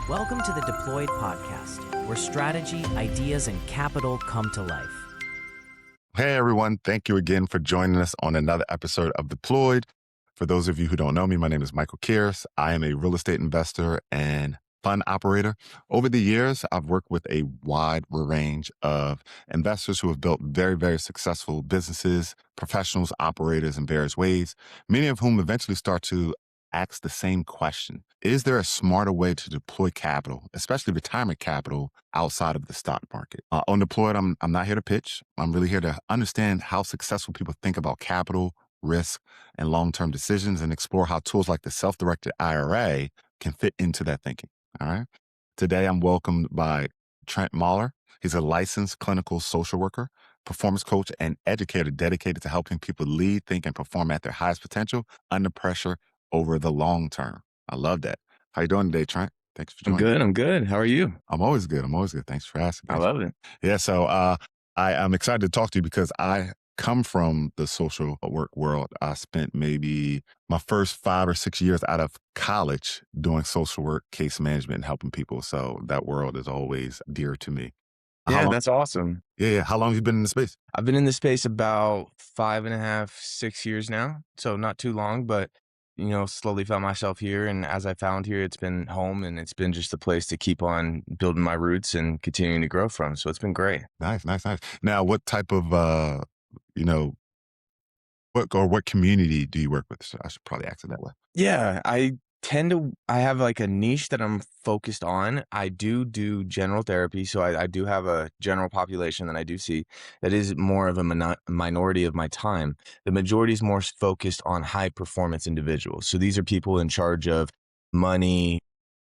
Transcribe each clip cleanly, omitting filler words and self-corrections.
Welcome to the Deployed Podcast, where strategy, ideas, and capital come to life. Hey, everyone. Thank you again for joining us on another episode of Deployed. For those of you who don't know me, my name is Michael Kearse. I am a real estate investor and fund operator. Over the years, I've worked with a wide range of investors who have built very, very successful businesses, professionals, operators in various ways, many of whom eventually start to ask the same question. Is there a smarter way to deploy capital, especially retirement capital, outside of the stock market? On Deployed, I'm not here to pitch. I'm really here to understand how successful people think about capital, risk, and long-term decisions, and explore how tools like the self-directed IRA can fit into that thinking. All right. Today, I'm welcomed by Trent Mahler. He's a licensed clinical social worker, performance coach, and educator dedicated to helping people lead, think, and perform at their highest potential under pressure over the long term. I love that. How you doing today, Trent? Thanks for joining. I'm good. How are you? I'm always good. Thanks for asking. I love it. Yeah. So I'm excited to talk to you because I come from the social work world. I spent maybe my first 5 or 6 years out of college doing social work, case management, and helping people. So that world is always dear to me. Yeah, that's awesome. Yeah. How long have you been in the space? I've been in this space about 5.5, 6 years now. So not too long, but slowly found myself here. And as I found here, it's been home and it's been just a place to keep on building my roots and continuing to grow from. So it's been great. Nice. Now, what type of, what community do you work with? So I should probably ask it that way. Yeah, I have like a niche that I'm focused on. I do general therapy. So I do have a general population that I do see that is more of a minority of my time. The majority is more focused on high performance individuals. So these are people in charge of money,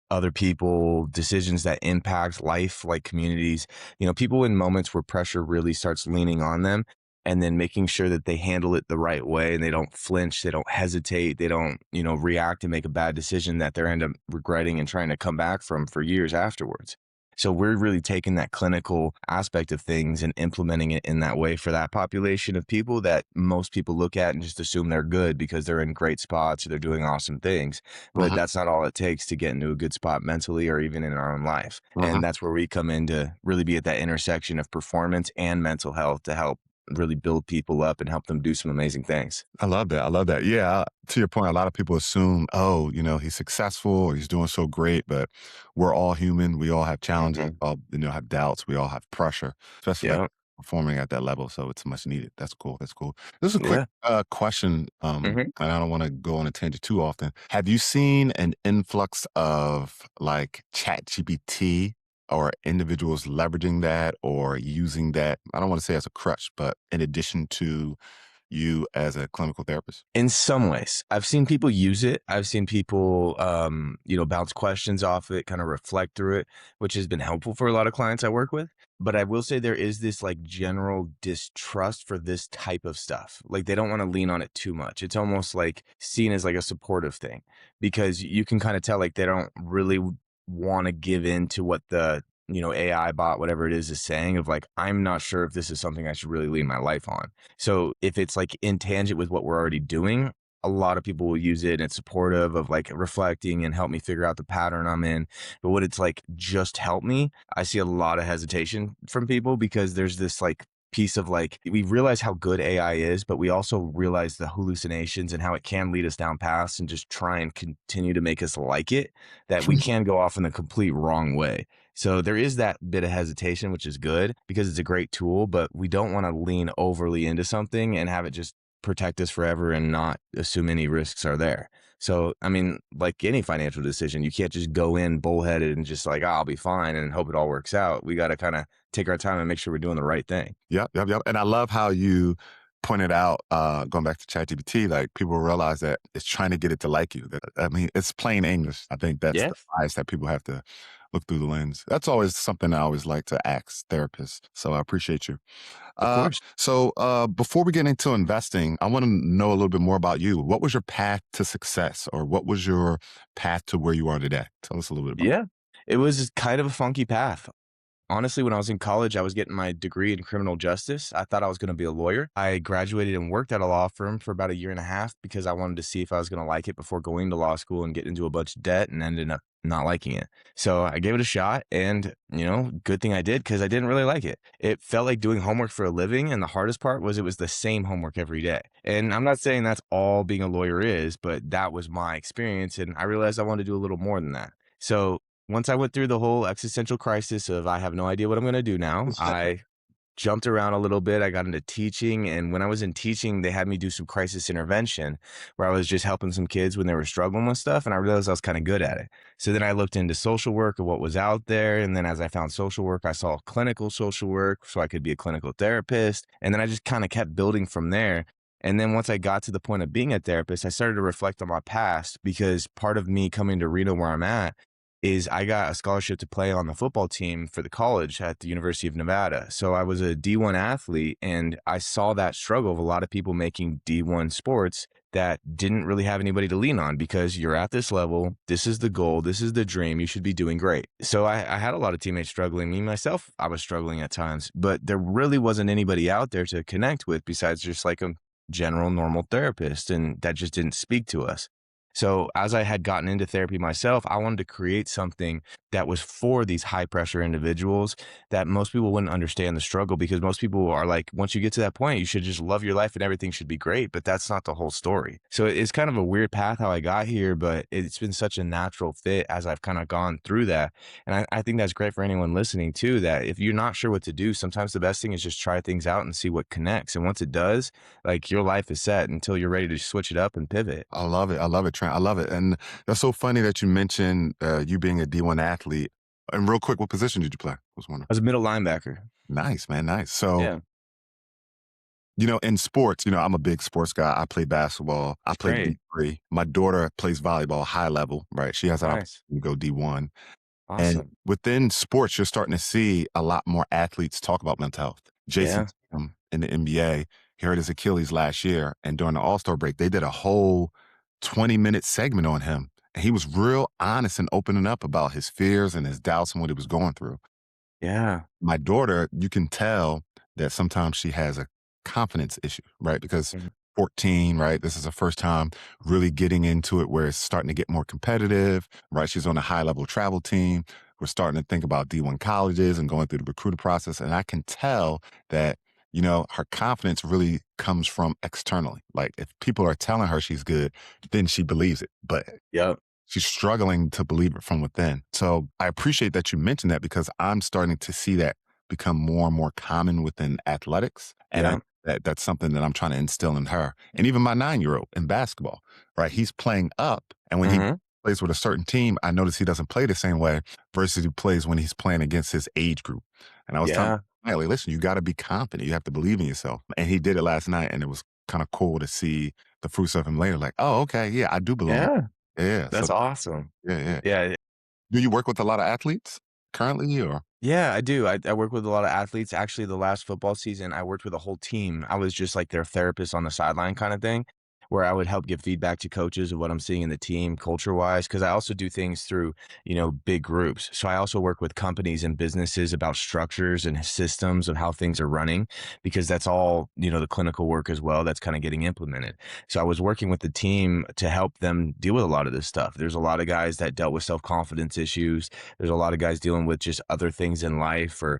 other people, decisions that impact life, like communities, people in moments where pressure really starts leaning on them, and then making sure that they handle it the right way and they don't flinch, they don't hesitate, they don't, react and make a bad decision that they're end up regretting and trying to come back from for years afterwards. So we're really taking that clinical aspect of things and implementing it in that way for that population of people that most people look at and just assume they're good because they're in great spots or they're doing awesome things. But that's not all it takes to get into a good spot mentally or even in our own life. And that's where we come in to really be at that intersection of performance and mental health to help really build people up and help them do some amazing things. I love that. Yeah. To your point, a lot of people assume, he's successful, or he's doing so great, but we're all human. We all have challenges, all, have doubts. We all have pressure, especially like performing at that level. So it's much needed. That's cool. This is a quick question. And I don't want to go on a tangent too often. Have you seen an influx of like ChatGPT or individuals leveraging that or using that, I don't want to say as a crutch, but in addition to you as a clinical therapist? In some ways, I've seen people use it. I've seen people, bounce questions off it, kind of reflect through it, which has been helpful for a lot of clients I work with. But I will say there is this like general distrust for this type of stuff. Like they don't want to lean on it too much. It's almost like seen as like a supportive thing because you can kind of tell like they don't really want to give in to what the AI bot, whatever it is saying of like, I'm not sure if this is something I should really lean my life on. So if it's like in tangent with what we're already doing, a lot of people will use it and it's supportive of like reflecting and help me figure out the pattern I'm in. But what it's like, just help me, I see a lot of hesitation from people because there's this like piece of like, we realize how good AI is, but we also realize the hallucinations and how it can lead us down paths and just try and continue to make us like it, that we can go off in the complete wrong way. So there is that bit of hesitation, which is good because it's a great tool, but we don't want to lean overly into something and have it just protect us forever and not assume any risks are there. So, I mean, like any financial decision, you can't just go in bullheaded and just like, I'll be fine and hope it all works out. We got to kind of take our time and make sure we're doing the right thing. Yep. And I love how you pointed out, going back to ChatGPT, like people realize that it's trying to get it to like you. It's plain English. I think that's the bias that people have to look through the lens. That's always something I always like to ask therapists. So I appreciate you. Of course. So before we get into investing, I want to know a little bit more about you. What was your path to success, or what was your path to where you are today? Tell us a little bit about it. It was kind of a funky path. Honestly, when I was in college, I was getting my degree in criminal justice. I thought I was going to be a lawyer. I graduated and worked at a law firm for about a year and a half because I wanted to see if I was going to like it before going to law school and getting into a bunch of debt, and ended up not liking it. So I gave it a shot, and good thing I did, because I didn't really like it. It felt like doing homework for a living, and the hardest part was it was the same homework every day. And I'm not saying that's all being a lawyer is, but that was my experience, and I realized I wanted to do a little more than that. So once I went through the whole existential crisis of I have no idea what I'm going to do now, I jumped around a little bit. I got into teaching. And when I was in teaching, they had me do some crisis intervention where I was just helping some kids when they were struggling with stuff. And I realized I was kind of good at it. So then I looked into social work and what was out there. And then as I found social work, I saw clinical social work so I could be a clinical therapist. And then I just kind of kept building from there. And then once I got to the point of being a therapist, I started to reflect on my past, because part of me coming to Reno where I'm at is I got a scholarship to play on the football team for the college at the University of Nevada. So I was a D1 athlete, and I saw that struggle of a lot of people making D1 sports that didn't really have anybody to lean on, because you're at this level, this is the goal, this is the dream, you should be doing great. So I had a lot of teammates struggling. Me, myself, I was struggling at times, but there really wasn't anybody out there to connect with besides just like a general normal therapist, and that just didn't speak to us. So as I had gotten into therapy myself, I wanted to create something that was for these high pressure individuals that most people wouldn't understand the struggle, because most people are like, once you get to that point, you should just love your life and everything should be great. But that's not the whole story. So it's kind of a weird path how I got here, but it's been such a natural fit as I've kind of gone through that. And I think that's great for anyone listening too, that if you're not sure what to do, sometimes the best thing is just try things out and see what connects. And once it does, like, your life is set until you're ready to switch it up and pivot. I love it. I love it, Trent. I love it. And that's so funny that you mentioned you being a D1 athlete. And real quick, what position did you play? I was wondering. I was a middle linebacker. Nice, man. Nice. So, Yeah, in sports, I'm a big sports guy. I play basketball. I it's played great. D3. My daughter plays volleyball, high level, right? She has an opportunity Nice. to go D1. And Awesome. within sports, you're starting to see a lot more athletes talk about mental health. Jason Yeah. Tatum in the NBA, he hurt his Achilles last year. And during the All-Star break, they did a whole 20-minute segment on him. And he was real honest and opening up about his fears and his doubts and what he was going through. Yeah. My daughter, you can tell that sometimes she has a confidence issue, right? Because Mhm. 14, right? This is her first time really getting into it where it's starting to get more competitive, right? She's on a high level travel team. We're starting to think about D1 colleges and going through the recruiter process. And I can tell that, her confidence really comes from externally. Like, if people are telling her she's good, then she believes it. But Yep. she's struggling to believe it from within. So I appreciate that you mentioned that, because I'm starting to see that become more and more common within athletics. And Yep. that's something that I'm trying to instill in her. And even my 9-year-old in basketball, right? He's playing up. And when he Mhm. plays with a certain team, I notice he doesn't play the same way versus he plays when he's playing against his age group. And I was telling him, Yeah. Miley, listen, you got to be confident. You have to believe in yourself. And he did it last night. And it was kind of cool to see the fruits of him later. Like, oh, okay. Yeah, I do belong. Yeah. Yeah. So That's awesome. yeah, yeah. Yeah. Do you work with a lot of athletes currently, or? Yeah, I do. I work with a lot of athletes. Actually, the last football season, I worked with a whole team. I was just like their therapist on the sideline kind of thing, where I would help give feedback to coaches of what I'm seeing in the team culture-wise. Because I also do things through, big groups. So I also work with companies and businesses about structures and systems of how things are running, because that's all, the clinical work as well that's kind of getting implemented. So I was working with the team to help them deal with a lot of this stuff. There's a lot of guys that dealt with self-confidence issues. There's a lot of guys dealing with just other things in life, or,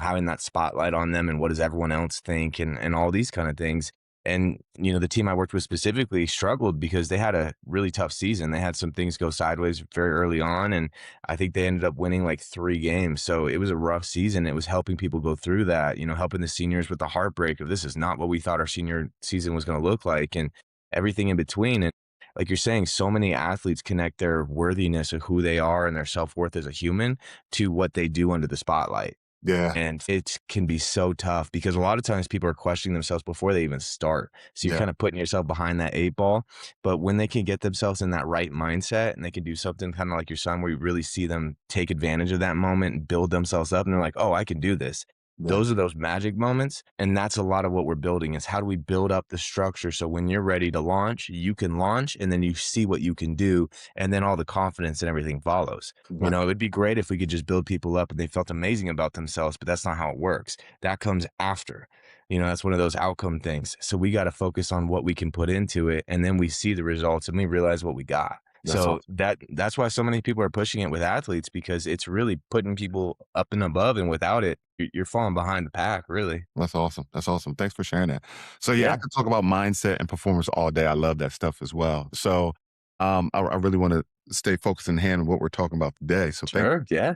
having that spotlight on them and what does everyone else think, and all these kind of things. And, the team I worked with specifically struggled because they had a really tough season. They had some things go sideways very early on, and I think they ended up winning like 3 games. So it was a rough season. It was helping people go through that, helping the seniors with the heartbreak of this is not what we thought our senior season was going to look like, and everything in between. And like you're saying, so many athletes connect their worthiness of who they are and their self-worth as a human to what they do under the spotlight. Yeah, And it can be so tough because a lot of times people are questioning themselves before they even start. So you're yeah, kind of putting yourself behind that 8 ball. But when they can get themselves in that right mindset and they can do something kind of like your son, where you really see them take advantage of that moment and build themselves up, and they're like, oh, I can do this. Yeah. Those are those magic moments, and that's a lot of what we're building is how do we build up the structure so when you're ready to launch, you can launch, and then you see what you can do, and then all the confidence and everything follows. Right. It would be great if we could just build people up and they felt amazing about themselves, but that's not how it works. That comes after. That's one of those outcome things. So we got to focus on what we can put into it, and then we see the results and we realize what we got. That's So awesome. that's why so many people are pushing it with athletes because it's really putting people up and above, and without it, you're falling behind the pack, really. That's awesome. That's awesome. Thanks for sharing that. So yeah, I Yeah, could talk about mindset and performance all day. I love that stuff as well. So I really want to stay focused in hand on what we're talking about today. So thank sure. Yeah.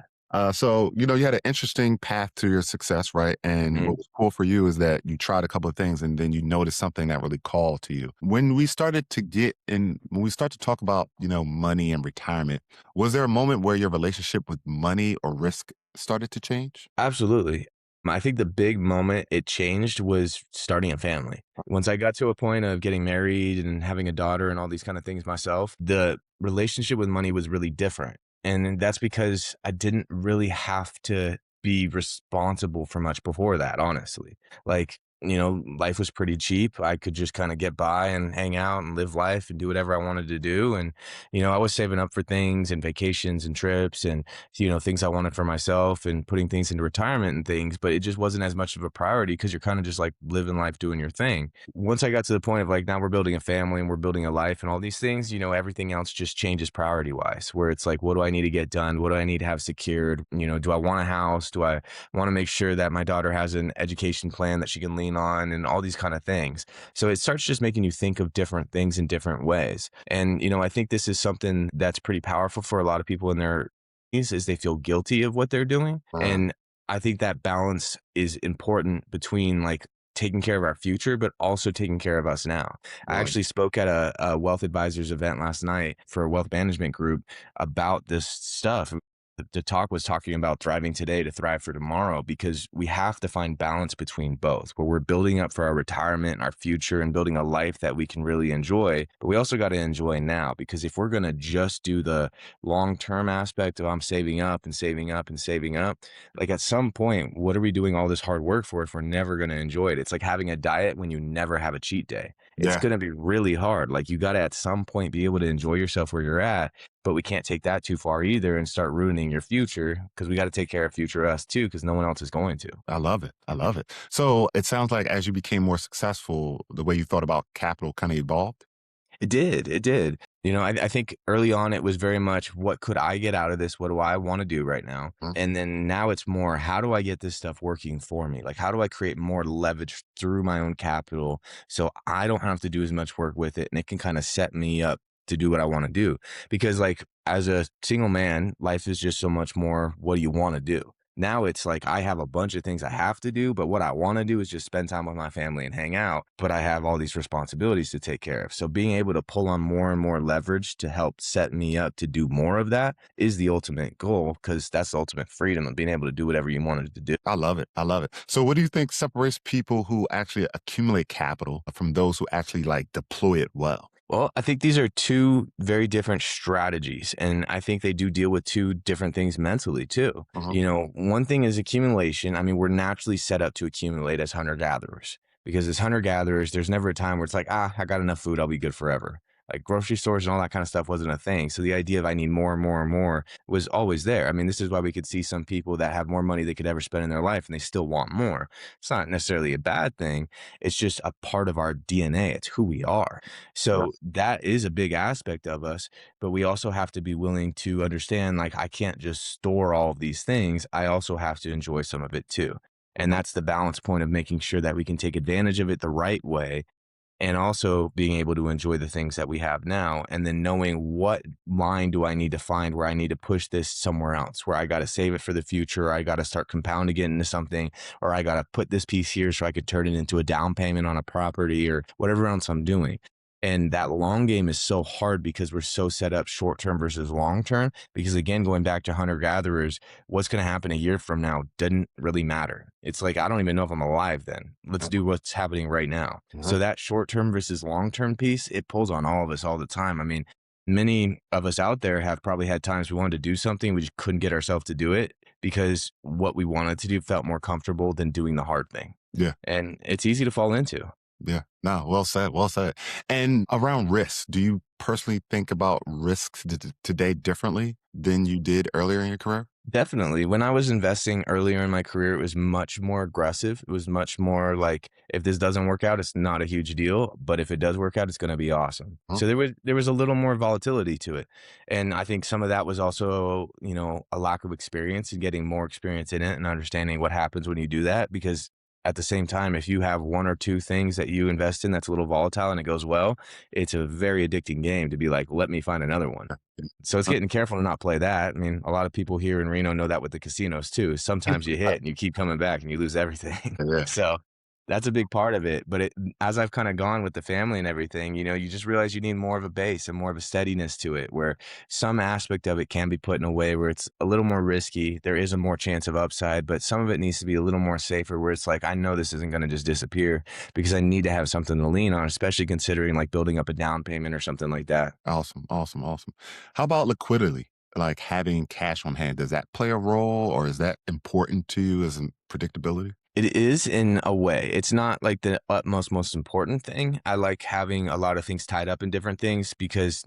so, you had an interesting path to your success, right? And Mhm. what was cool for you is that you tried a couple of things and then you noticed something that really called to you. When we start to talk about, money and retirement, was there a moment where your relationship with money or risk started to change? Absolutely. I think the big moment it changed was starting a family. Once I got to a point of getting married and having a daughter and all these kind of things myself, the relationship with money was really different. And that's because I didn't really have to be responsible for much before that, honestly. Like, life was pretty cheap. I could just kind of get by and hang out and live life and do whatever I wanted to do. And, I was saving up for things and vacations and trips and things I wanted for myself and putting things into retirement and things, but it just wasn't as much of a priority because you're kind of just like living life, doing your thing. Once I got to the point of like, now we're building a family and we're building a life and all these things, everything else just changes priority wise, where it's like, what do I need to get done? What do I need to have secured? Do I want a house? Do I want to make sure that my daughter has an education plan that she can lean on and all these kind of things? So it starts just making you think of different things in different ways. And, I think this is something that's pretty powerful for a lot of people in their is they feel guilty of what they're doing. Uh, And I think that balance is important between like taking care of our future, but also taking care of us now. I right. actually spoke at a wealth advisors event last night for a wealth management group about this stuff. The talk was talking about thriving today to thrive for tomorrow because we have to find balance between both where we're building up for our retirement and our future and building a life that we can really enjoy. But we also got to enjoy now because if we're going to just do the long-term aspect of I'm saving up and saving up and saving up, like at some point, what are we doing all this hard work for if we're never going to enjoy it? It's like having a diet when you never have a cheat day. It's Yeah, going to be really hard. Like you got to at some point be able to enjoy yourself where you're at, but we can't take that too far either and start ruining your future because we got to take care of future us too because no one else is going to. I love it. I love it. So it sounds like as you became more successful, the way you thought about capital kind of evolved. It did. It did. I think early on it was very much what could I get out of this? What do I want to do right now? Mm, And then now it's more how do I get this stuff working for me? Like how do I create more leverage through my own capital so I don't have to do as much work with it and it can kind of set me up to do what I want to do? Because like as a single man, life is just so much more what do you want to do? Now it's like I have a bunch of things I have to do, but what I want to do is just spend time with my family and hang out. But I have all these responsibilities to take care of. So being able to pull on more and more leverage to help set me up to do more of that is the ultimate goal because that's the ultimate freedom of being able to do whatever you wanted to do. I love it. I love it. So what do you think separates people who actually accumulate capital from those who actually like deploy it well? Well, I think these are two very different strategies. And I think they do deal with two different things mentally too. Uh-huh. One thing is accumulation. I mean, we're naturally set up to accumulate as hunter gatherers because as hunter gatherers, there's never a time where it's like, I got enough food, I'll be good forever. Like grocery stores and all that kind of stuff wasn't a thing. So the idea of I need more and more and more was always there. I mean, this is why we could see some people that have more money they could ever spend in their life and they still want more. It's not necessarily a bad thing. It's just a part of our DNA. It's who we are. So Yes. that is a big aspect of us, but we also have to be willing to understand like I can't just store all of these things. I also have to enjoy some of it too. And Right. that's the balance point of making sure that we can take advantage of it the right way and also being able to enjoy the things that we have now and then knowing what line do I need to find where I need to push this somewhere else where I got to save it for the future or I got to start compounding it into something or I got to put this piece here so I could turn it into a down payment on a property or whatever else I'm doing. And that long game is so hard because we're so set up short term versus long term. Because again, going back to hunter gatherers, what's going to happen a year from now doesn't really matter. It's like, I don't even know if I'm alive then. Let's do what's happening right now. Uh-huh. So that short term versus long term piece, it pulls on all of us all the time. I mean, many of us out there have probably had times we wanted to do something, we just couldn't get ourselves to do it because what we wanted to do felt more comfortable than doing the hard thing. Yeah. And it's easy to fall into. Yeah. No, well said. Well said. And around risks, do you personally think about risks today differently than you did earlier in your career? Definitely. When I was investing earlier in my career, it was much more aggressive. It was much more like, if this doesn't work out, it's not a huge deal, but if it does work out, it's going to be awesome. Huh? So there was a little more volatility to it. And I think some of that was also, a lack of experience and getting more experience in it and understanding what happens when you do that, because at the same time, if you have one or two things that you invest in that's a little volatile and it goes well, it's a very addicting game to be like, let me find another one. So it's Uh, getting careful to not play that. I mean, a lot of people here in Reno know that with the casinos too. Sometimes you hit and you keep coming back and you lose everything. Yeah. So that's a big part of it. But as I've kind of gone with the family and everything, you just realize you need more of a base and more of a steadiness to it, where some aspect of it can be put in a way where it's a little more risky. There is a more chance of upside, but some of it needs to be a little more safer, where it's like, I know this isn't going to just disappear because I need to have something to lean on, especially considering like building up a down payment or something like that. Awesome. Awesome. Awesome. How about liquidity? Like having cash on hand, does that play a role or is that important to you as in predictability? It is in a way. It's not like the utmost most important thing. I like having a lot of things tied up in different things because,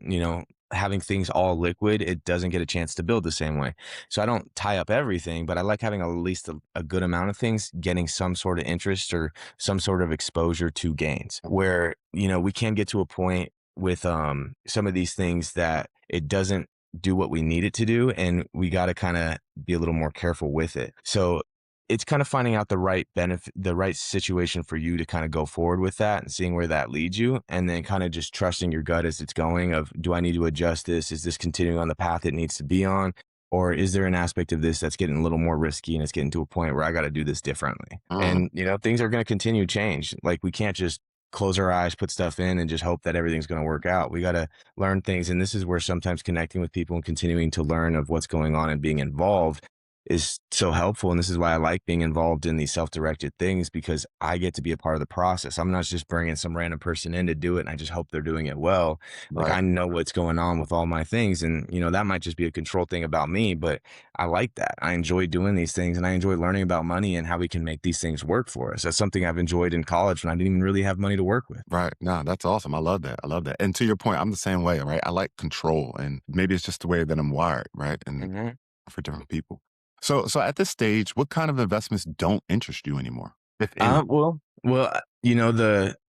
having things all liquid, it doesn't get a chance to build the same way. So I don't tie up everything, but I like having at least a good amount of things getting some sort of interest or some sort of exposure to gains, where, we can get to a point with some of these things that it doesn't do what we need it to do, and we got to kind of be a little more careful with it. So it's kind of finding out the right benefit, the right situation for you to kind of go forward with that and seeing where that leads you. And then kind of just trusting your gut as it's going of, do I need to adjust this? Is this continuing on the path it needs to be on? Or is there an aspect of this that's getting a little more risky and it's getting to a point where I got to do this differently? Mhm. And, things are going to continue to change. Like, we can't just close our eyes, put stuff in and just hope that everything's going to work out. We got to learn things. And this is where sometimes connecting with people and continuing to learn of what's going on and being involved is so helpful. And this is why I like being involved in these self-directed things, because I get to be a part of the process. I'm not just bringing some random person in to do it and I just hope they're doing it well. Like, Right. I know what's going on with all my things. And, that might just be a control thing about me, but I like that. I enjoy doing these things and I enjoy learning about money and how we can make these things work for us. That's something I've enjoyed in college when I didn't even really have money to work with. Right. No, that's awesome. I love that. I love that. And to your point, I'm the same way, right? I like control and maybe it's just the way that I'm wired, right? And Mhm. for different people. So at this stage, what kind of investments don't interest you anymore, if any?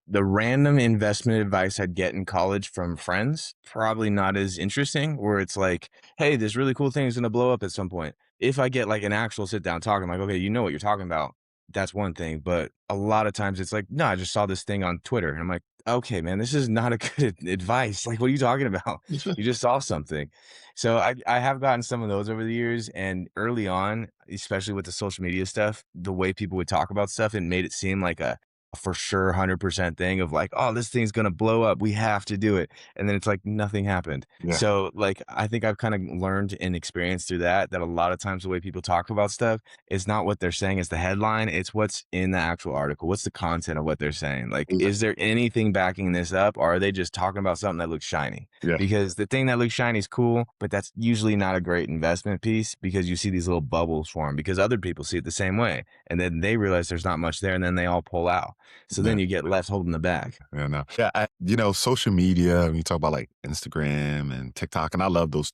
The random investment advice I'd get in college from friends, probably not as interesting, where it's like, hey, this really cool thing is going to blow up at some point. If I get like an actual sit down talk, I'm like, okay, you know what you're talking about. That's one thing. But a lot of times it's like, no, I just saw this thing on Twitter. And I'm like, okay, man, this is not a good advice. Like, what are you talking about? You just saw something. So I have gotten some of those over the years. And early on, especially with the social media stuff, the way people would talk about stuff, it made it seem like a for sure 100% thing of like, oh, this thing's gonna blow up, we have to do it. And then it's like nothing happened. Yeah. So like, I think I've kind of learned and experienced through that a lot of times the way people talk about stuff is not what they're saying as the headline, it's what's in the actual article. What's the content of what they're saying? Like, Exa- is there anything backing this up, or are they just talking about something that looks shiny? Yeah. Because the thing that looks shiny is cool, but that's usually not a great investment piece, because you see these little bubbles form because other people see it the same way, and then they realize there's not much there, and then they all pull out. So Yeah. then you get left holding the bag. Yeah. No. Yeah. Social media, when you talk about like Instagram and TikTok, and I love those,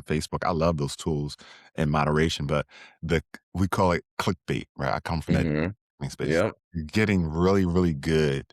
Facebook, I love those tools in moderation, but we call it clickbait, right? I come from that Hmm. space. Yep. You're getting really, really good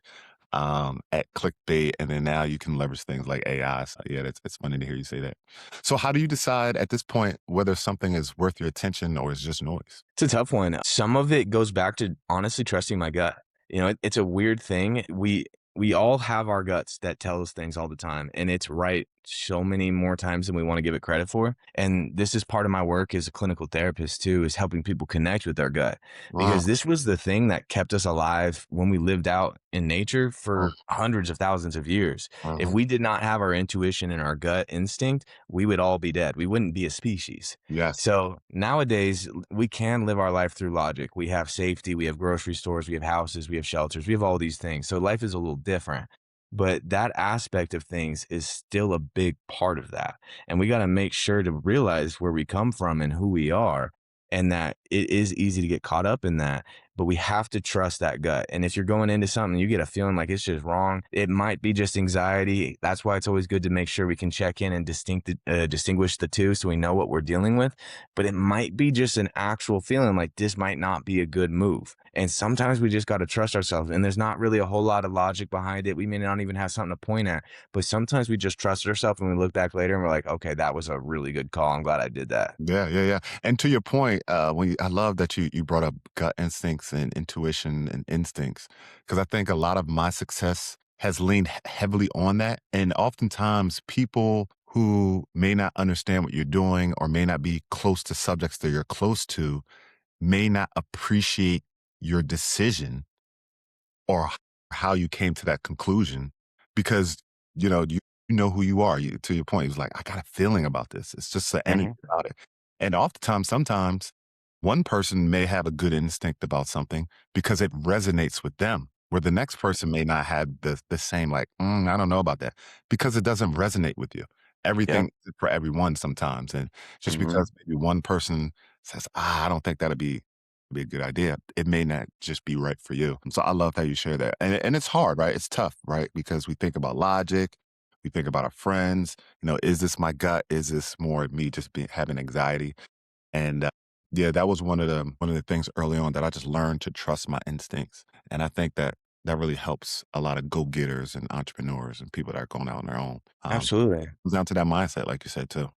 at clickbait, and then now you can leverage things like AI. So yeah, it's funny to hear you say that. So how do you decide at this point whether something is worth your attention or is just noise? It's a tough one. Some of it goes back to honestly trusting my gut. It's a weird thing. We all have our guts that tell us things all the time, and it's right so many more times than we want to give it credit for. And this is part of my work as a clinical therapist too, is helping people connect with their gut, Wow. because this was the thing that kept us alive when we lived out in nature for hundreds of thousands of years. If Mhm. we did not have our intuition and our gut instinct, we would all be dead. We wouldn't be a species. Yes. So nowadays, we can live our life through logic. We have safety, we have grocery stores, we have houses, we have shelters, we have all these things. So life is a little different. But that aspect of things is still a big part of that. And we got to make sure to realize where we come from and who we are. and that it is easy to get caught up in that, but we have to trust that gut. And if you're going into something, you get a feeling like it's just wrong, it might be just anxiety. That's why it's always good to make sure we can check in and distinguish the two so we know what we're dealing with. But it might be just an actual feeling like this might not be a good move. And sometimes we just got to trust ourselves. And there's not really a whole lot of logic behind it. We may not even have something to point at, but sometimes we just trust ourselves and we look back later and we're like, okay, that was a really good call. I'm glad I did that. Yeah, yeah, yeah. And to your point, I love that you brought up gut instincts and intuition and instincts, because I think a lot of my success has leaned heavily on that. And oftentimes, people who may not understand what you're doing or may not be close to subjects that you're close to may not appreciate your decision or how you came to that conclusion, because you know who you are. You, to your point, it's like, I got a feeling about this. It's just the energy Mhm. about it. And oftentimes, sometimes one person may have a good instinct about something because it resonates with them, where the next person may not have the same, like, I don't know about that, because it doesn't resonate with you. Yeah. Everything is for everyone sometimes. And just Mhm. because maybe one person says, I don't think that'd be a good idea, it may not just be right for you. So I love how you share that. And it's hard, right? It's tough, right? Because we think about logic, we think about our friends. Is this my gut? Is this more me just having anxiety? And yeah, that was one of the things early on that I just learned to trust my instincts. And I think that that really helps a lot of go getters and entrepreneurs and people that are going out on their own. Absolutely. Comes down to that mindset, like you said too.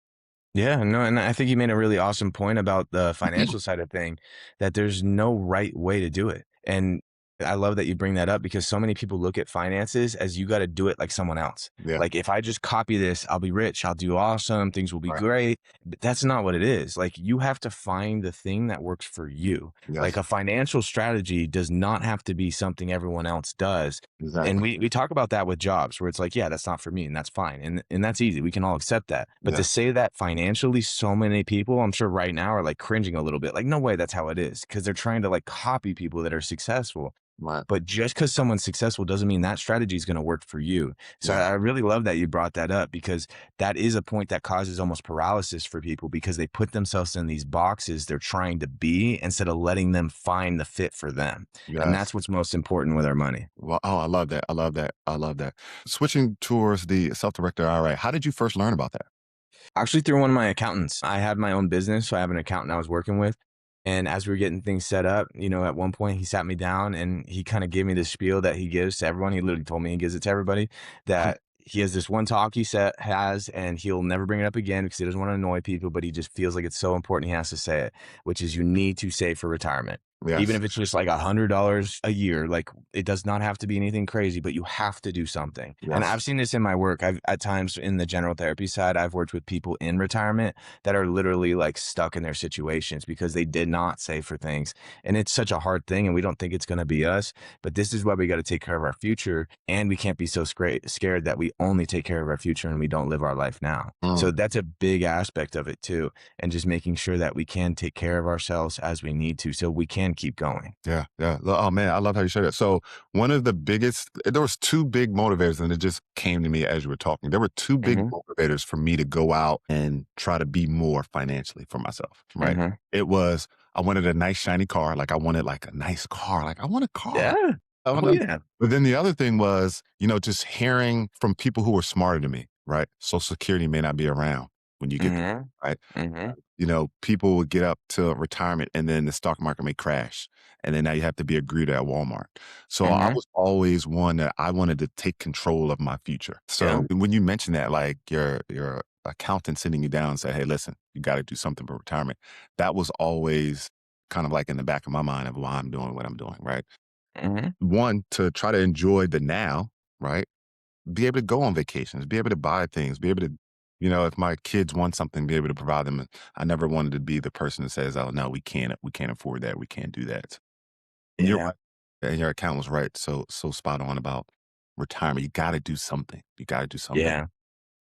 Yeah, no, and I think you made a really awesome point about the financial side of thing, that there's no right way to do it. And I love that you bring that up because so many people look at finances as you got to do it like someone else. Yeah. Like if I just copy this, I'll be rich, I'll do awesome, things will be Right. great. But that's not what it is. Like you have to find the thing that works for you. Like Yes. a financial strategy does not have to be something everyone else does. And Exactly. we talk about that with jobs where it's like, yeah, that's not for me, and that's fine. And that's easy. We can all accept that. But to Yes. say that financially, so many people, I'm sure right now are like cringing a little bit. Like, no way that's how it is. Cause they're trying to like copy people that are successful. Right. But just because someone's successful doesn't mean that strategy is going to work for you. So Yeah. I really love that you brought that up because that is a point that causes almost paralysis for people because they put themselves in these boxes they're trying to be instead of letting them find the fit for them. And Yes. that's what's most important with our money. Well, oh, I love that. I love that. I love that. Switching towards the self-directed IRA, how did you first learn about that? Actually, through one of my accountants. I had my own business, so I have an accountant I was working with. And as we were getting things set up, at one point he sat me down and he kind of gave me this spiel that he gives to everyone. He literally told me he gives it to everybody that he has this one talk has, and he'll never bring it up again because he doesn't want to annoy people, but he just feels like it's so important he has to say it, which is you need to save for retirement. Even Yes. if it's just like $100 a year, like it does not have to be anything crazy, but you have to do something. And Yes. I've seen this in my work. I've at times in the general therapy side, I've worked with people in retirement that are literally like stuck in their situations because they did not save for things. And it's such a hard thing, and we don't think it's going to be us. But this is why we got to take care of our future. And we can't be so scared that we only take care of our future and we don't live our life now. Mm. So that's a big aspect of it too. And just making sure that we can take care of ourselves as we need to so we can keep going. Yeah, yeah. Oh man, I love how you share that. So one of the biggest, there was two big motivators, and it just came to me as you were talking. There were two big Hmm. motivators for me to go out and try to be more financially for myself. Right? Hmm. It was, I wanted a nice shiny car. Like I wanted like a nice car. Like I want a car. Yeah. I Oh know. yeah. But then the other thing was, just hearing from people who were smarter than me. Right? Social Security may not be around when you get there. Hmm. Right? Hmm. People would get up to retirement and then the stock market may crash. And then now you have to be a greeter at Walmart. So I Hmm. was always one that I wanted to take control of my future. Yeah. So when you mention that, like your accountant sitting you down and say, hey, listen, you got to do something for retirement. That was always kind of like in the back of my mind of why I'm doing what I'm doing, right? Hmm. One, to try to enjoy the now, right? Be able to go on vacations, be able to buy things, be able to, if my kids want something, be able to provide them. I never wanted to be the person that says, "Oh no, we can't afford that, we can't do that." And you're Yeah. right, and your account was right, so spot on about retirement. You got to do something. You got to do something. Yeah.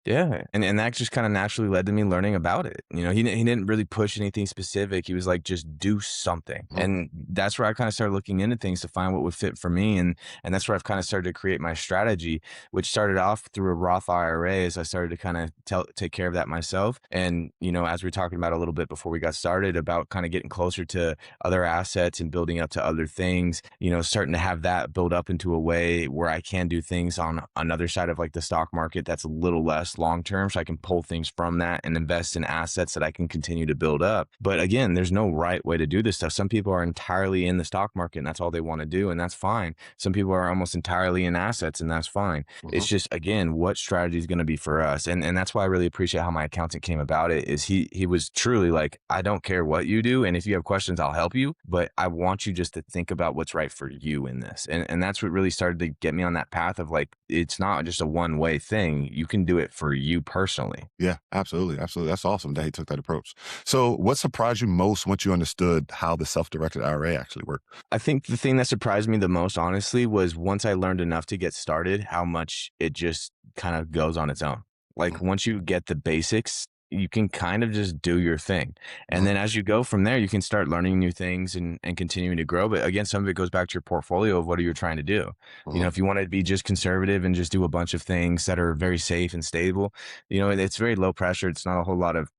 Yeah, and that just kinda naturally led to me learning about it. He didn't really push anything specific. He was like, "Just do something." Mhm. And that's where I kinda started looking into things to find what would fit for me, and that's where I've kinda started to create my strategy, which started off through a Roth IRA as I started to kinda take care of that myself. And, as we were talking about a little bit before we got started about kinda getting closer to other assets and building up to other things, starting to have that build up into a way where I can do things on another side of like the stock market that's a little less long term. So I can pull things from that and invest in assets that I can continue to build up. But again, there's no right way to do this stuff. Some people are entirely in the stock market and that's all they want to do. And that's fine. Some people are almost entirely in assets and that's fine. Mhm. It's just, again, what strategy is going to be for us. And that's why I really appreciate how my accountant came about it is he was truly like, I don't care what you do. And if you have questions, I'll help you. But I want you just to think about what's right for you in this. And that's what really started to get me on that path of like, it's not just a one way thing. You can do it for you personally. Yeah, absolutely. Absolutely. That's awesome that he took that approach. So, what surprised you most once you understood how the self directed IRA actually worked? I think the thing that surprised me the most, honestly, was once I learned enough to get started, how much it just kind of goes on its own. Mhm. Like once you get the basics, you can kind of just do your thing. And Mhm. then as you go from there, you can start learning new things and continuing to grow. But again, some of it goes back to your portfolio of what are you trying to do. Mhm. If you want to be just conservative and just do a bunch of things that are very safe and stable, it's very low pressure. It's not a whole lot of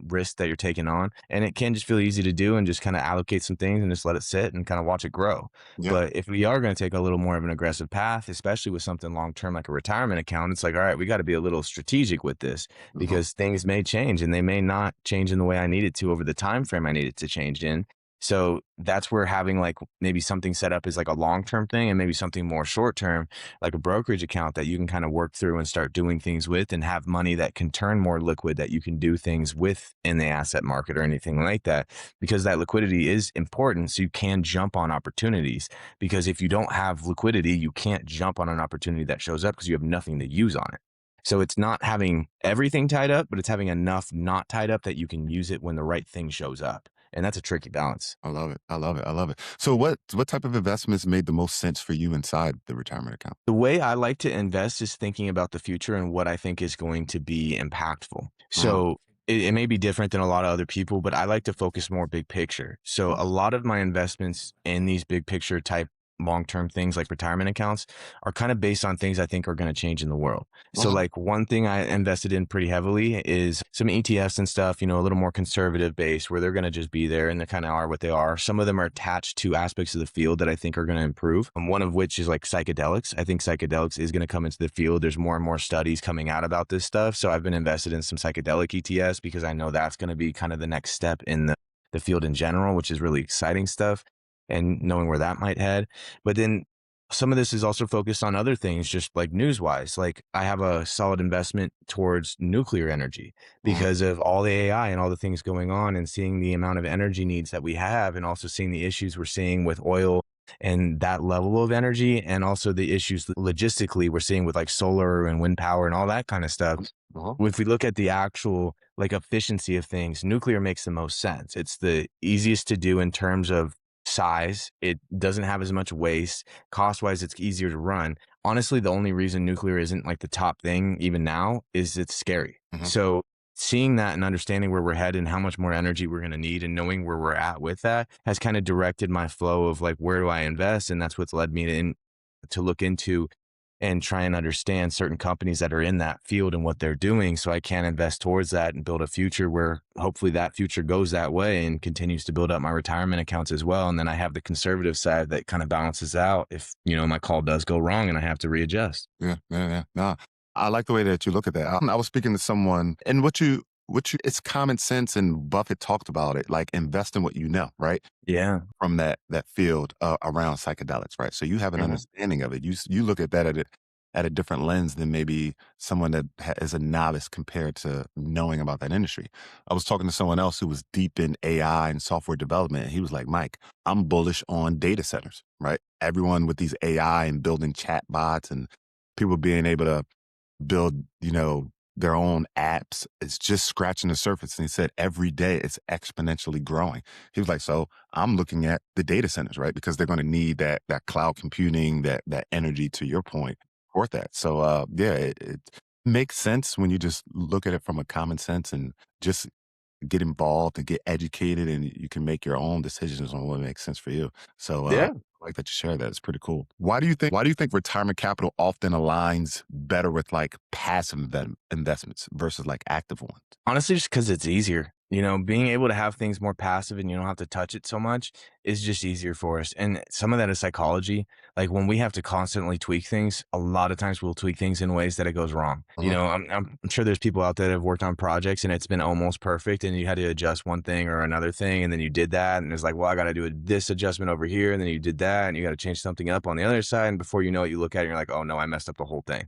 risk that you're taking on, and it can just feel easy to do and just kind of allocate some things and just let it sit and kind of watch it grow. Yeah. But if we are going to take a little more of an aggressive path, especially with something long term like a retirement account, it's like, all right, we got to be a little strategic with this Mhm. because things may change and they may not change in the way I need it to over the time frame I need it to change in. So that's where having like maybe something set up is like a long term thing and maybe something more short term, like a brokerage account that you can kind of work through and start doing things with and have money that can turn more liquid that you can do things with in the asset market or anything like that. Because that liquidity is important. So you can jump on opportunities. Because if you don't have liquidity, you can't jump on an opportunity that shows up because you have nothing to use on it. So it's not having everything tied up, but it's having enough not tied up that you can use it when the right thing shows up. And that's a tricky balance. I love it. I love it. I love it. So, what type of investments made the most sense for you inside the retirement account? The way I like to invest is thinking about the future and what I think is going to be impactful. Mhm. So it may be different than a lot of other people, but I like to focus more big picture. So Mhm. a lot of my investments in these big picture type long-term things like retirement accounts are kind of based on things I think are going to change in the world. So Mhm. like one thing I invested in pretty heavily is some ETFs and stuff, a little more conservative base where they're going to just be there and they kind of are what they are. Some of them are attached to aspects of the field that I think are going to improve. One of which is like psychedelics. I think psychedelics is going to come into the field. There's more and more studies coming out about this stuff. So I've been invested in some psychedelic ETFs because I know that's going to be kind of the next step in the field in general, which is really exciting stuff and knowing where that might head. But then some of this is also focused on other things, just like news wise. Like I have a solid investment towards nuclear energy Mhm. because of all the AI and all the things going on and seeing the amount of energy needs that we have and also seeing the issues we're seeing with oil and that level of energy and also the issues logistically we're seeing with like solar and wind power and all that kind of stuff. Mhm. If we look at the actual like efficiency of things, nuclear makes the most sense. It's the easiest to do in terms of size. It doesn't have as much waste. Cost wise, it's easier to run. Honestly, the only reason nuclear isn't like the top thing even now is it's scary. Mhm. So seeing that and understanding where we're headed and how much more energy we're going to need and knowing where we're at with that has kind of directed my flow of like where do I invest, and that's what's led me to look into and try and understand certain companies that are in that field and what they're doing so I can invest towards that and build a future where hopefully that future goes that way and continues to build up my retirement accounts as well. And then I have the conservative side that kind of balances out if, my call does go wrong and I have to readjust. Yeah, yeah, yeah. No, I like the way that you look at that. I was speaking to someone, and it's common sense, and Buffett talked about it, like invest in what you know, right? Yeah. From that field around psychedelics, right? So you have an Mhm. understanding of it. You look at that at a different lens than maybe someone that is a novice compared to knowing about that industry. I was talking to someone else who was deep in AI and software development. And he was like, Mike, I'm bullish on data centers, right? Everyone with these AI and building chat bots and people being able to build, their own apps. It's just scratching the surface. And he said every day it's exponentially growing. He was like, so I'm looking at the data centers, right? Because they're going to need that cloud computing, that energy to your point for that. So yeah, it makes sense when you just look at it from a common sense and just get involved and get educated, and you can make your own decisions on what makes sense for you. So Yeah. I like that you share that. It's pretty cool. Why do you think retirement capital often aligns better with like passive investments versus like active ones? Honestly, just because it's easier. Being able to have things more passive and you don't have to touch it so much is just easier for us. And some of that is psychology. Like when we have to constantly tweak things, a lot of times we'll tweak things in ways that it goes wrong. Mhm. I'm sure there's people out there that have worked on projects and it's been almost perfect and you had to adjust one thing or another thing. And then you did that. And it's like, well, I got to do this adjustment over here. And then you did that and you got to change something up on the other side. And before you know it, you look at it and you're like, oh no, I messed up the whole thing.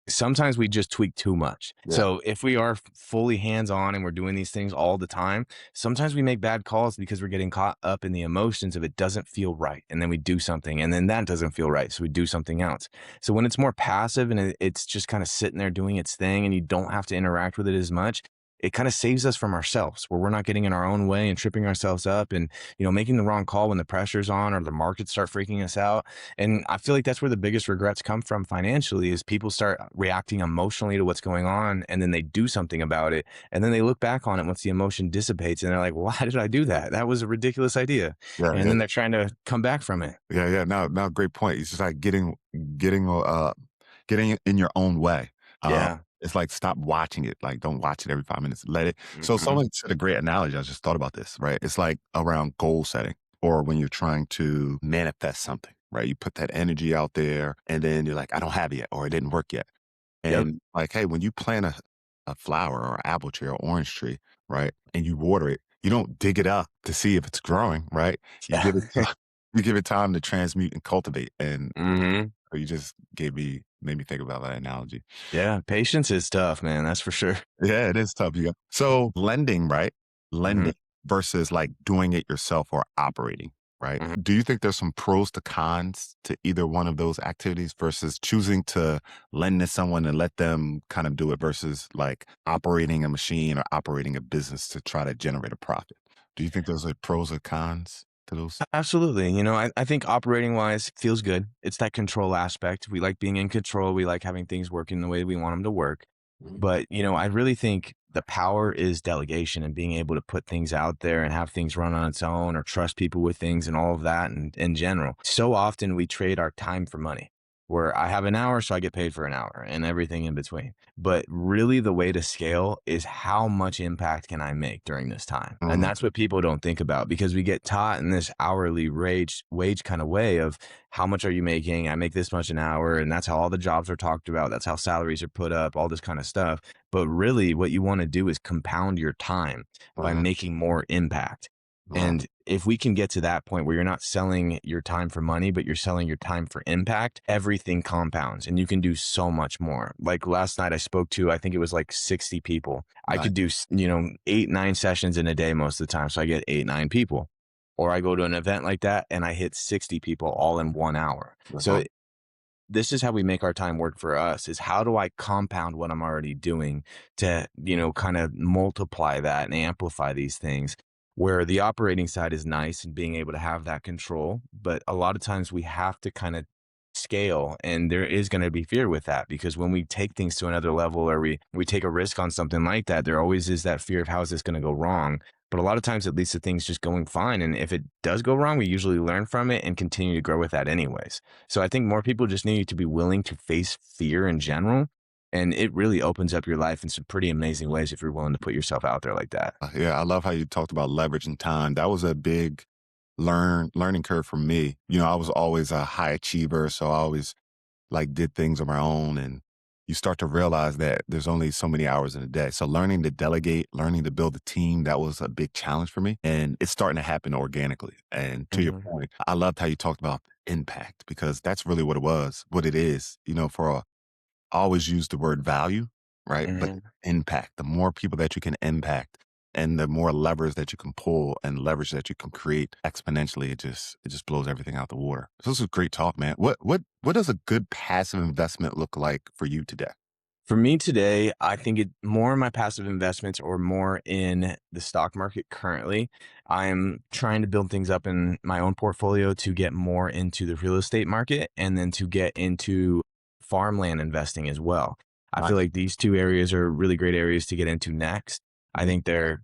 Sometimes we just tweak too much. Yeah. So if we are fully hands on and we're doing these things all the time, sometimes we make bad calls because we're getting caught up in the emotions of it doesn't feel right. And then we do something and then that doesn't feel right. So we do something else. So when it's more passive and it's just kind of sitting there doing its thing and you don't have to interact with it as much, it kind of saves us from ourselves where we're not getting in our own way and tripping ourselves up and, making the wrong call when the pressure's on or the markets start freaking us out. And I feel like that's where the biggest regrets come from financially is people start reacting emotionally to what's going on and then they do something about it. And then they look back on it once the emotion dissipates and they're like, why did I do that? That was a ridiculous idea. Yeah, And yeah, then they're trying to come back from it. yeah, yeah. Now, great point. It's just like getting, uh, getting in your own way. Uh, Yeah. it's like stop watching it. Like don't watch it every 5 minutes. Let it. So Hmm. someone said a great analogy. I just thought about this. Right. It's like around goal setting, or when you're trying to manifest something. Right. You put that energy out there, and then you're like, I don't have it yet, or it didn't work yet. Yep. And like, hey, when you plant a flower or apple tree or orange tree, right, and you water it, you don't dig it up to see if it's growing, right? You Yeah. give it you give it time to transmute and cultivate. And Hmm. you just made me think about that analogy. Yeah. Patience is tough, man. That's for sure. Yeah, it is tough. You got so lending, right? Hmm. Lending versus like doing it yourself or operating, right? Hmm. Do you think there's some pros to cons to either one of those activities versus choosing to lend to someone and let them kind of do it versus like operating a machine or operating a business to try to generate a profit? Do you think there's like pros or cons to those? Absolutely. I think operating wise feels good. It's that control aspect. We like being in control. We like having things working the way we want them to work. Mhm. But, I really think the power is delegation and being able to put things out there and have things run on its own or trust people with things and all of that and in general. So often we trade our time for money where I have an hour, so I get paid for an hour and everything in between. But really the way to scale is how much impact can I make during this time? And Mhm. that's what people don't think about because we get taught in this hourly wage kind of way of how much are you making? I make this much an hour. And that's how all the jobs are talked about. That's how salaries are put up, all this kind of stuff. But really what you want to do is compound your time by Mhm. making more impact. Wow. And if we can get to that point where you're not selling your time for money, but you're selling your time for impact, everything compounds and you can do so much more. Like last night I spoke to, I think it was like 60 people. I Nice. could do, 8, 9 sessions in a day most of the time. So I get 8, 9 people. Or I go to an event like that and I hit 60 people all in 1 hour. So Uh-huh. this is how we make our time work for us is how do I compound what I'm already doing to, kind of multiply that and amplify these things where the operating side is nice and being able to have that control. But a lot of times we have to kind of scale and there is going to be fear with that because when we take things to another level or we take a risk on something like that, there always is that fear of how is this going to go wrong. But a lot of times it leads to things just going fine. And if it does go wrong, we usually learn from it and continue to grow with that anyways. So I think more people just need to be willing to face fear in general. And it really opens up your life in some pretty amazing ways if you're willing to put yourself out there like that. Yeah, I love how you talked about leveraging time. That was a big learning curve for me. I was always a high achiever, so I always like did things on my own, and you start to realize that there's only so many hours in a day. So learning to delegate, learning to build a team, that was a big challenge for me, and it's starting to happen organically. And to your Hmm. point, I loved how you talked about impact because that's really what it was, what it is. I always use the word value, right? But Hmm. impact, the more people that you can impact and the more levers that you can pull and leverage that you can create exponentially, it just blows everything out the water. So this is great talk, man. What does a good passive investment look like for you today? For me today, I think it more in my passive investments or more in the stock market currently. I'm trying to build things up in my own portfolio to get more into the real estate market and then to get into farmland investing as well. I Right. feel like these two areas are really great areas to get into next. I think there's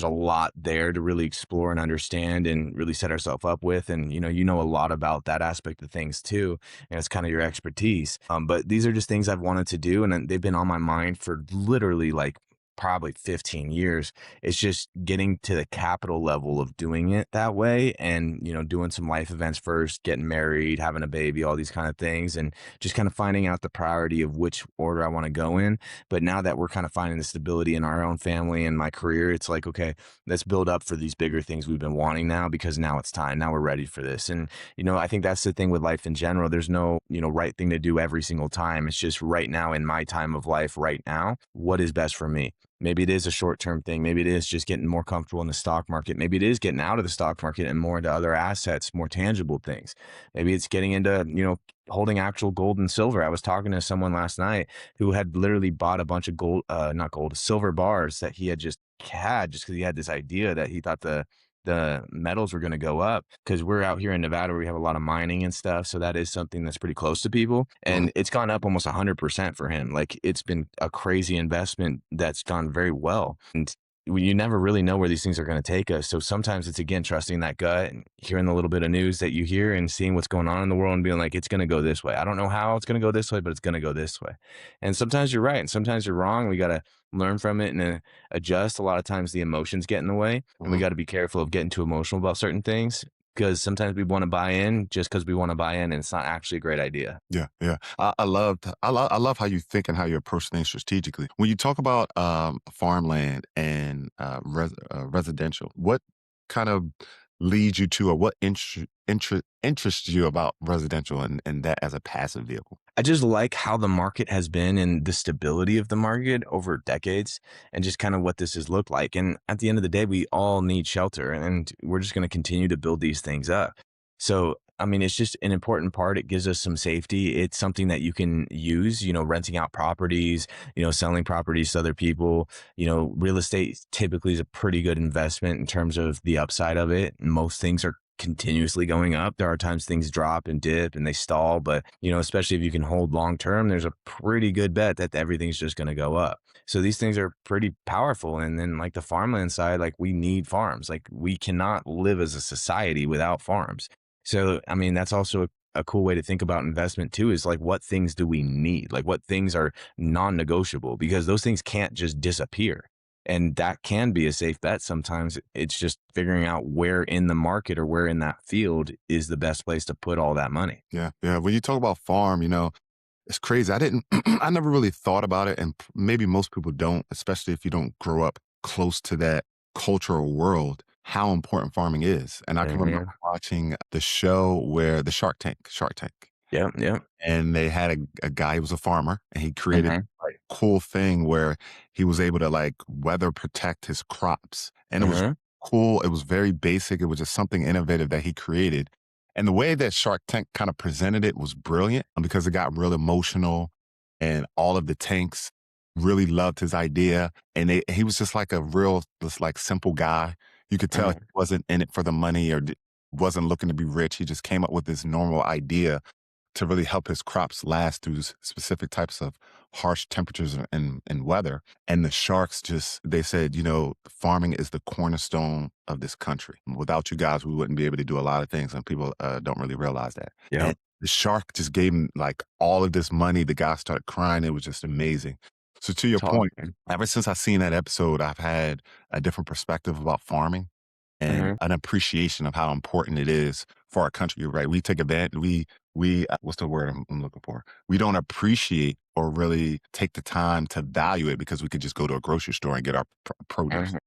a lot there to really explore and understand and really set ourselves up with. And, a lot about that aspect of things too. And it's kind of your expertise. But these are just things I've wanted to do. And they've been on my mind for literally like probably 15 years. It's just getting to the capital level of doing it that way and, doing some life events first, getting married, having a baby, all these kind of things, and just kind of finding out the priority of which order I want to go in. But now that we're kind of finding the stability in our own family and my career, it's like, okay, let's build up for these bigger things we've been wanting now because now it's time. Now we're ready for this. And, I think that's the thing with life in general. There's no, right thing to do every single time. It's just right now in my time of life, right now, what is best for me? Maybe it is a short-term thing. Maybe it is just getting more comfortable in the stock market. Maybe it is getting out of the stock market and more into other assets, more tangible things. Maybe it's getting into, holding actual gold and silver. I was talking to someone last night who had literally bought a bunch of not gold, silver bars that he had just because he had this idea that he thought the metals were going to go up because we're out here in Nevada where we have a lot of mining and stuff. So that is something that's pretty close to people. Mhm. And it's gone up almost 100% for him. Like it's been a crazy investment that's gone very well. And you never really know where these things are going to take us. So sometimes it's, again, trusting that gut and hearing the little bit of news that you hear and seeing what's going on in the world and being like, it's going to go this way. I don't know how it's going to go this way, but it's going to go this way. And sometimes you're right. And sometimes you're wrong. We got to learn from it and adjust. A lot of times the emotions get in the way and we Mhm. got to be careful of getting too emotional about certain things because sometimes we want to buy in just because we want to buy in and it's not actually a great idea. Yeah, yeah. I love how you think and how you approach things strategically. When you talk about farmland and residential, what kind of leads you to, or what interests you about residential and that as a passive vehicle? I just like how the market has been and the stability of the market over decades and just kind of what this has looked like. And at the end of the day, we all need shelter and we're just going to continue to build these things up. So, I mean, it's just an important part. It gives us some safety. It's something that you can use, renting out properties, selling properties to other people. Real estate typically is a pretty good investment in terms of the upside of it. Most things are continuously going up. There are times things drop and dip and they stall, but especially if you can hold long term, there's a pretty good bet that everything's just going to go up. So these things are pretty powerful. And then like the farmland side, like we need farms. Like we cannot live as a society without farms. So I mean, that's also a cool way to think about investment too, is like what things do we need? Like what things are non-negotiable because those things can't just disappear. And that can be a safe bet sometimes. It's just figuring out where in the market or where in that field is the best place to put all that money. Yeah, yeah. When you talk about farm, it's crazy. I didn't, I never really thought about it, and maybe most people don't, especially if you don't grow up close to that cultural world, how important farming is. And I can remember Mhm. watching the show where the Shark Tank, Yeah, yeah. and they had a guy who was a farmer, and he created Mhm, like a cool thing where he was able to like weather protect his crops, and it was mhm, cool. It was very basic. It was just something innovative that he created, and the way that Shark Tank kind of presented it was brilliant because it got real emotional, and all of the tanks really loved his idea, and he was just like a real, just like simple guy. You could tell he mhm, wasn't in it for the money or wasn't looking to be rich. He just came up with this normal idea to really help his crops last through specific types of harsh temperatures and weather. And the sharks just, they said, farming is the cornerstone of this country. Without you guys, we wouldn't be able to do a lot of things. And people don't really realize that. yeah. And the shark just gave him like all of this money. The guy started crying. It was just amazing. So to your It's point, awesome. ever since I seen that episode, I've had a different perspective about farming and Mhm, an appreciation of how important it is for our country. You're right. We take advantage. We what's the word I'm looking for? We don't appreciate or really take the time to value it because we could just go to a grocery store and get our produce. mhm.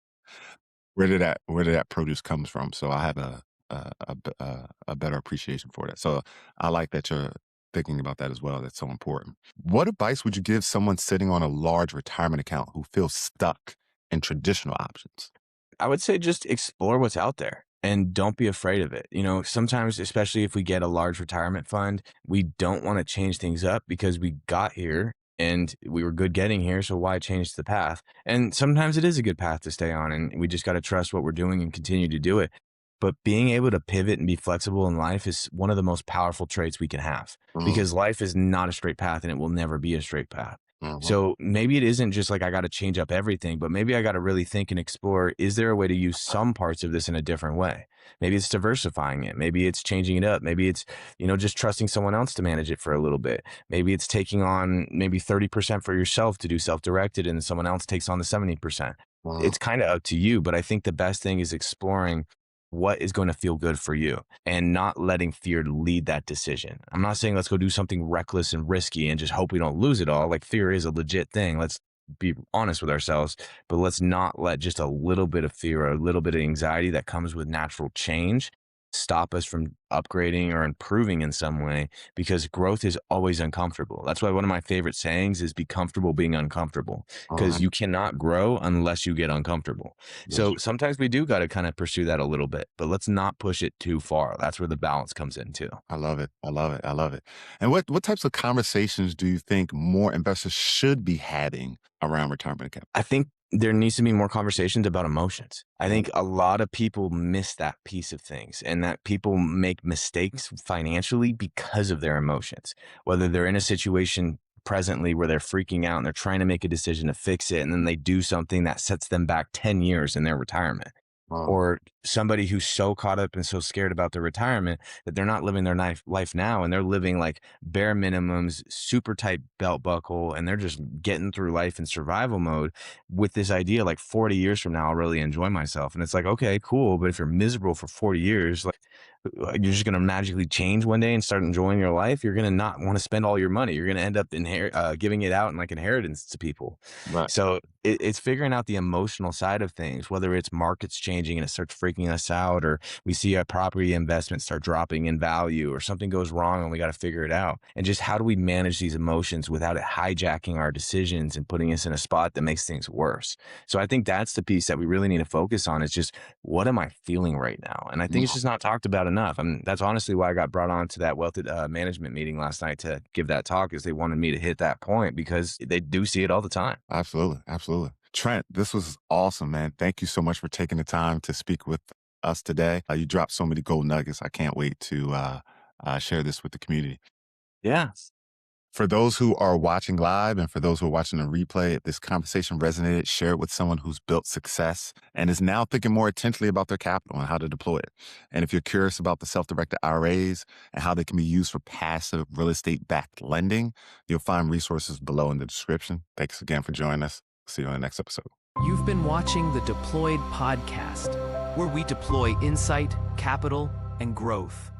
Where did that produce comes from? So I have a better appreciation for that. So I like that you're thinking about that as well. That's so important. What advice would you give someone sitting on a large retirement account who feels stuck in traditional options? I would say just explore what's out there and don't be afraid of it. Sometimes, especially if we get a large retirement fund, we don't want to change things up because we got here and we were good getting here. So why change the path? And sometimes it is a good path to stay on, and we just got to trust what we're doing and continue to do it. But being able to pivot and be flexible in life is one of the most powerful traits we can have Mm, because life is not a straight path and it will never be a straight path. So maybe it isn't just like I got to change up everything, but maybe I got to really think and explore, is there a way to use some parts of this in a different way? Maybe it's diversifying it. Maybe it's changing it up. Maybe it's, just trusting someone else to manage it for a little bit. Maybe it's taking on maybe 30% for yourself to do self-directed and someone else takes on the 70%. It's kind of up to you, but I think the best thing is exploring what is going to feel good for you and not letting fear lead that decision. I'm not saying let's go do something reckless and risky and just hope we don't lose it all. Like, fear is a legit thing. Let's be honest with ourselves, but let's not let just a little bit of fear or a little bit of anxiety that comes with natural change stop us from upgrading or improving in some way, because growth is always uncomfortable. That's why one of my favorite sayings is be comfortable being uncomfortable, because you cannot grow unless you get uncomfortable. So sometimes we do got to kind of pursue that a little bit, but let's not push it too far. That's where the balance comes in too. I love it. I love it. I love it. And what types of conversations do you think more investors should be having around retirement account? I think there needs to be more conversations about emotions. I think a lot of people miss that piece of things, and that people make mistakes financially because of their emotions, whether they're in a situation presently where they're freaking out and they're trying to make a decision to fix it, and then they do something that sets them back 10 years in their retirement. Or somebody who's so caught up and so scared about their retirement that they're not living their life now, and they're living like bare minimums, super tight belt buckle, and they're just getting through life in survival mode with this idea like 40 years from now I'll really enjoy myself. And it's like, okay, cool, but if you're miserable for 40 years, like, you're just going to magically change one day and start enjoying your life. You're going to not want to spend all your money. You're going to end up giving it out in like inheritance to people. Right. So it's figuring out the emotional side of things, whether it's markets changing and it starts freaking us out, or we see a property investment start dropping in value, or something goes wrong and we got to figure it out. And just how do we manage these emotions without it hijacking our decisions and putting us in a spot that makes things worse? So I think that's the piece that we really need to focus on, is just, what am I feeling right now? And I think it's just not talked about enough. I mean, that's honestly why I got brought on to that wealth management meeting last night to give that talk, is they wanted me to hit that point because they do see it all the time. Absolutely. Absolutely. Trent, this was awesome, man. Thank you so much for taking the time to speak with us today. You dropped so many gold nuggets. I can't wait to share this with the community. Yeah. For those who are watching live and for those who are watching the replay, if this conversation resonated, share it with someone who's built success and is now thinking more intently about their capital and how to deploy it. And if you're curious about the self-directed IRAs and how they can be used for passive real estate-backed lending, you'll find resources below in the description. Thanks again for joining us. See you on the next episode. You've been watching the Deployed podcast, where we deploy insight, capital, and growth.